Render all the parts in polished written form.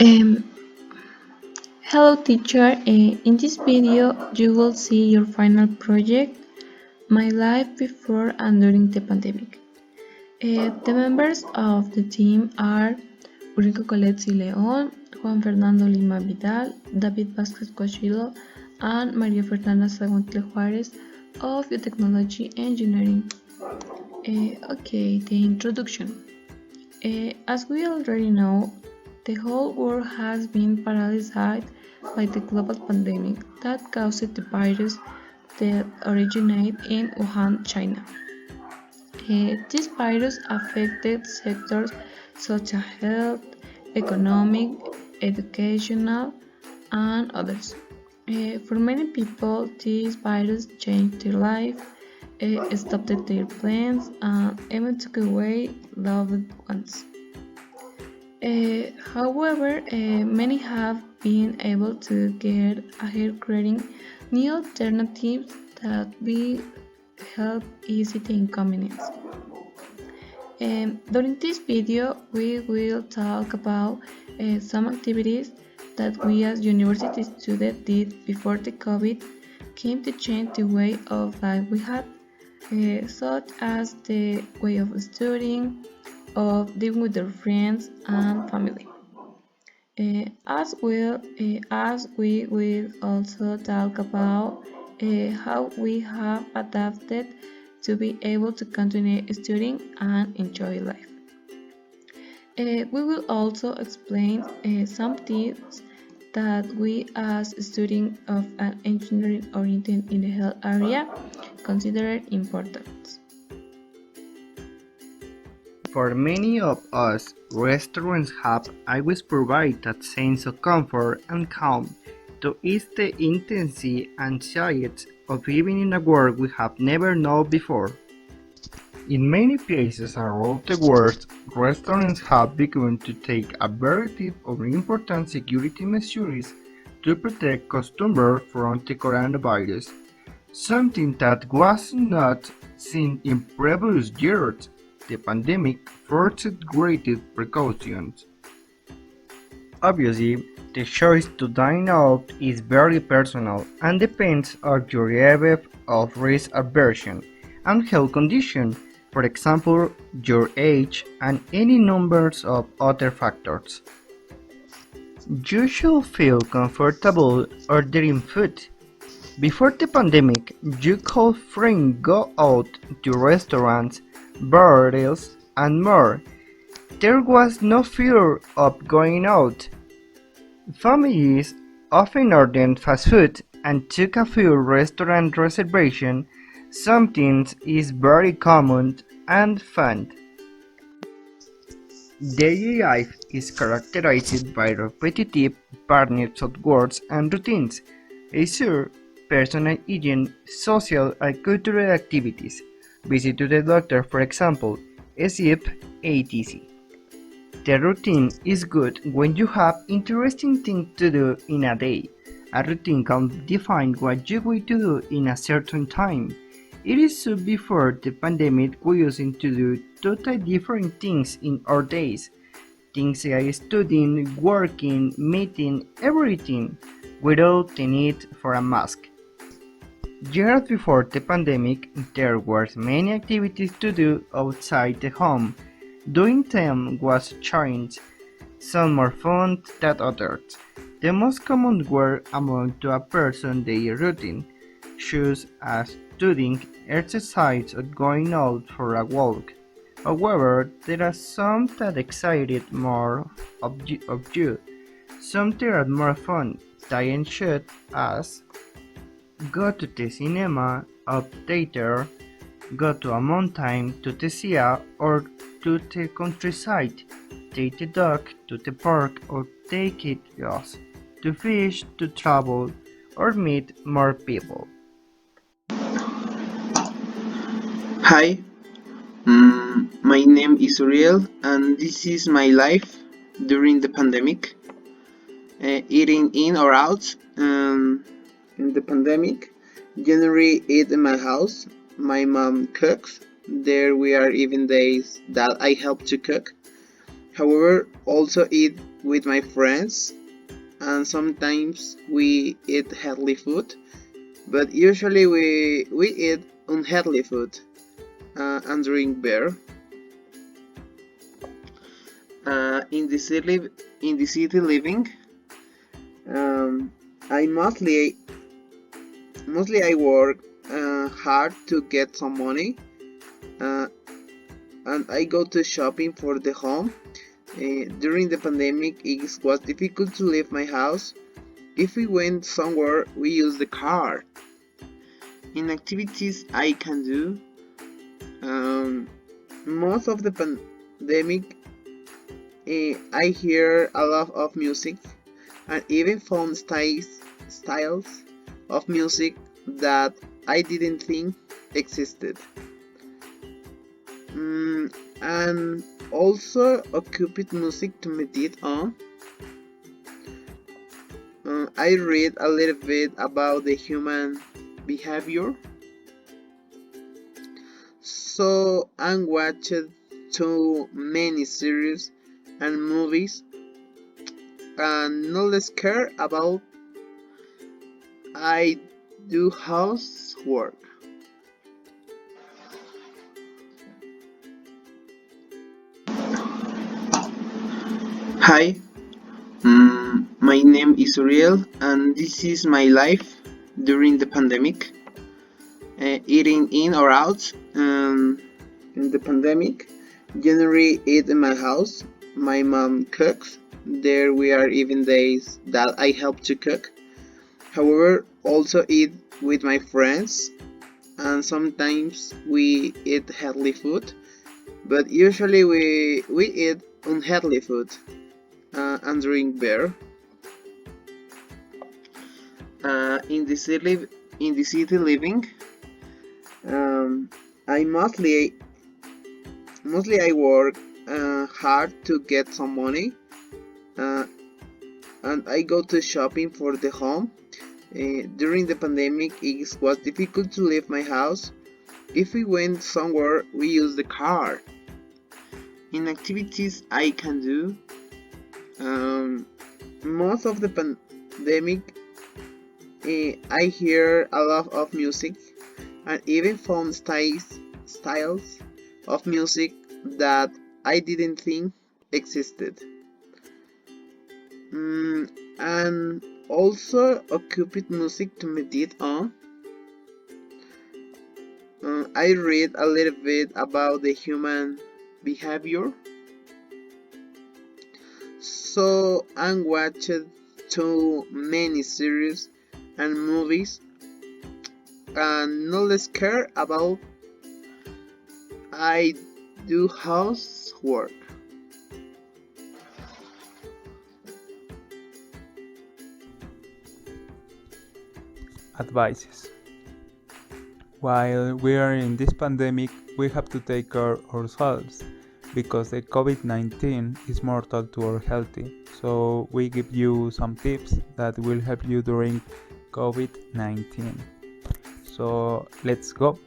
Um, Hello teacher, in this video you will see your final project, My Life Before and During the Pandemic. The members of the team are Ulrico Coletzi León, Juan Fernando Lima Vidal, David Vázquez Cochilo, and María Fernanda Zaguantle Juárez of Biotechnology Engineering. Okay, the introduction. As we already know, the whole world has been paralyzed by the global pandemic that caused the virus that originated in Wuhan, China. This virus affected sectors such as health, economic, educational, and others. For many people, this virus changed their life, stopped their plans, and even took away loved ones. However, many have been able to get ahead creating new alternatives that will help ease the inconvenience. During this video, we will talk about some activities that we as university students did before the COVID came to change the way of life we had, such as the way of studying, of living with their friends and family. As we will also talk about how we have adapted to be able to continue studying and enjoy life. We will also explain some tips that we as students of an engineering oriented in the health area consider important. For many of us, restaurants have always provided that sense of comfort and calm to ease the intense anxiety of living in a world we have never known before. In many places around the world, restaurants have begun to take a variety of important security measures to protect customers from the coronavirus, something that was not seen in previous years. The pandemic forced greater precautions. Obviously, the choice to dine out is very personal and depends on your level of risk aversion and health condition, for example, your age and any numbers of other factors. You should feel comfortable ordering food. Before the pandemic, you could freely go out to restaurants, bars, and more. There was no fear of going out. Families often ordered fast food and took a few restaurant reservations. Something is very common and fun. Daily life is characterized by repetitive patterns of words and routines, leisure, personal hygiene, social and cultural activities, visit to the doctor for example, sleep, etc. The routine is good when you have interesting things to do in a day. A routine can define what you will do in a certain time. It is so before the pandemic we used to do totally different things in our days. Things like studying, working, meeting, everything, without the need for a mask. Years before the pandemic, there were many activities to do outside the home. Doing them was a challenge, some more fun than others. The most common were among to a person daily routine, such as studying, exercise or going out for a walk. However, there are some that excited more of you, some that are more fun, than should as go to the cinema or theater, go to a mountain to the sea or to the countryside, take the dog to the park or take it out, to fish, to travel, or meet more people. Hi, my name is Uriel, and this is my life during the pandemic. Eating in or out. In the pandemic, generally eat in my house. My mom cooks. There we are even days that I help to cook. However, also eat with my friends, and sometimes we eat healthy food, but usually we eat unhealthy food and drink beer. In the city living, um, I mostly I work hard to get some money, uh, and I go to shopping for the home. During the pandemic, it was difficult to leave my house. If we went somewhere, we use the car. In activities I can do, um, most of the pandemic, I hear a lot of music and even found styles of music that I didn't think existed. And also occupied music to meditate on. I read a little bit about the human behavior. So I watched too many series and movies and not less care about I do housework. Hi, my name is Uriel, and this is my life during the pandemic. Eating in or out. In the pandemic, generally eat in my house. My mom cooks. There we are even days that I help to cook. However, also eat with my friends, and sometimes we eat healthy food, but usually we eat unhealthy food and drink beer. In the city living, um, I mostly I work hard to get some money, uh, and I go to shopping for the home. During the pandemic, it was difficult to leave my house. If we went somewhere, we use the car. In activities I can do, um, most of the pandemic, I hear a lot of music and even found styles of music that I didn't think existed. And also occupied music to meditate on. I read a little bit about the human behavior. So I watched too many series and movies and not less care about I do housework. Advices. While we are in this pandemic, we have to take care of ourselves because the COVID-19 is mortal to our health. So we give you some tips that will help you during COVID-19. So let's go.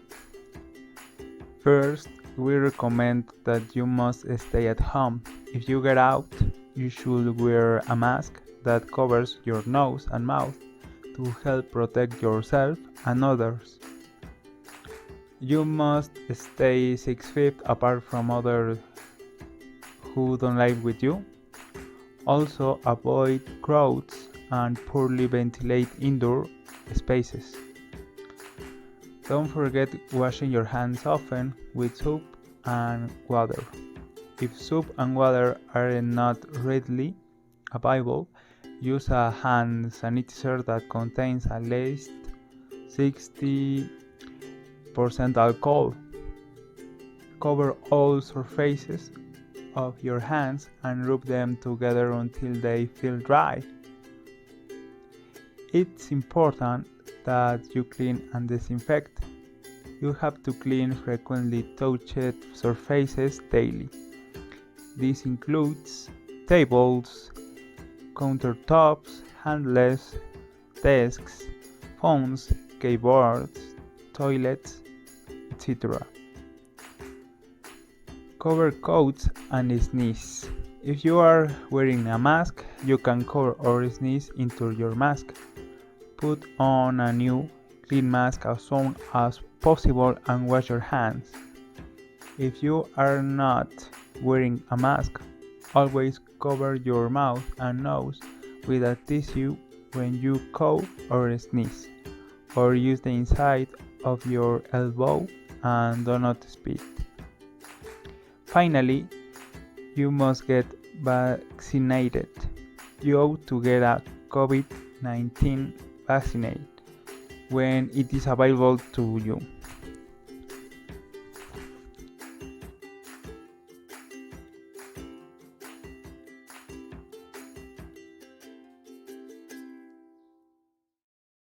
First, we recommend that you must stay at home. If you get out, you should wear a mask that covers your nose and mouth to help protect yourself and others. You must stay 6 feet apart from others who don't live with you. Also, avoid crowds and poorly ventilate indoor spaces. Don't forget washing your hands often with soap and water. If soap and water are not readily available, use a hand sanitizer that contains at least 60% alcohol. Cover all surfaces of your hands and rub them together until they feel dry. It's important that you clean and disinfect. You have to clean frequently touched surfaces daily. This includes tables, countertops, handles, desks, phones, keyboards, toilets, etc. Cover coats and sneeze. If you are wearing a mask, you can cover or sneeze into your mask. Put on a new, clean mask as soon as possible and wash your hands. If you are not wearing a mask, always cover your mouth and nose with a tissue when you cough or sneeze, or use the inside of your elbow and do not spit. Finally, you must get vaccinated. You ought to get a COVID-19 vaccine when it is available to you.